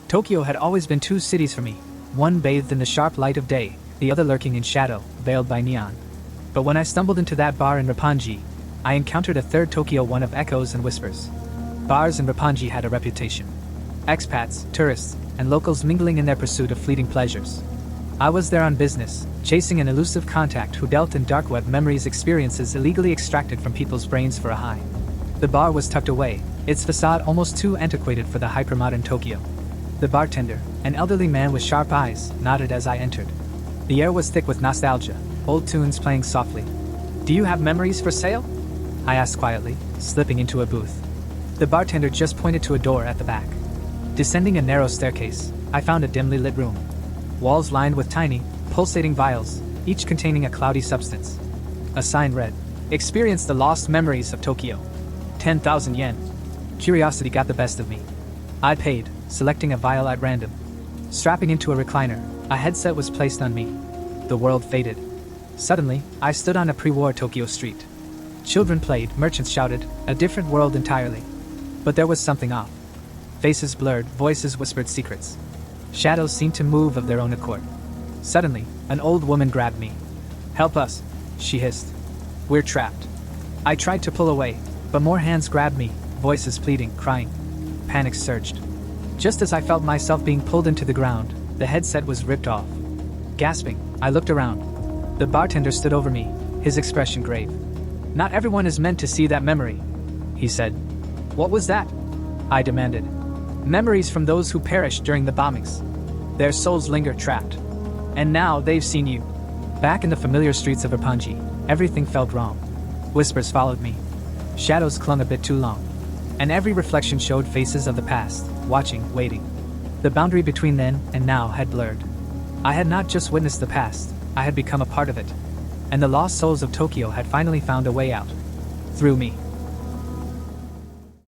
Tokyo had always been two cities for me, one bathed in the sharp light of day, the other lurking in shadow, veiled by neon. But when I stumbled into that bar in Roppongi, I encountered a third Tokyo, one of echoes and whispers. Bars in Roppongi had a reputation. Expats, tourists, and locals mingling in their pursuit of fleeting pleasures. I was there on business, chasing an elusive contact who dealt in dark web memories, experiences illegally extracted from people's brains for a high. The bar was tucked away, its facade almost too antiquated for the hypermodern Tokyo. The bartender, an elderly man with sharp eyes, nodded as I entered. The air was thick with nostalgia, old tunes playing softly. "Do you have memories for sale?" I asked quietly, slipping into a booth. The bartender just pointed to a door at the back. Descending a narrow staircase, I found a dimly lit room. Walls lined with tiny, pulsating vials, each containing a cloudy substance. A sign read, "Experience the lost memories of Tokyo. 10,000 yen. Curiosity got the best of me. I paid, selecting a vial at random. Strapping into a recliner, a headset was placed on me. The world faded. Suddenly, I stood on a pre-war Tokyo street. Children played, merchants shouted, a different world entirely. But there was something off. Faces blurred, voices whispered secrets. Shadows seemed to move of their own accord. Suddenly, an old woman grabbed me. "Help us," she hissed. "We're trapped." I tried to pull away, but more hands grabbed me, voices pleading, crying. Panic surged. Just as I felt myself being pulled into the ground, the headset was ripped off. Gasping, I looked around. The bartender stood over me, his expression grave. "Not everyone is meant to see that memory," he said. "What was that?" I demanded. "Memories from those who perished during the bombings. Their souls linger trapped. And now they've seen you." Back in the familiar streets of Roppongi, everything felt wrong. Whispers followed me. Shadows clung a bit too long. And every reflection showed faces of the past, watching, waiting. The boundary between then and now had blurred. I had not just witnessed the past, I had become a part of it. And the lost souls of Tokyo had finally found a way out. Through me.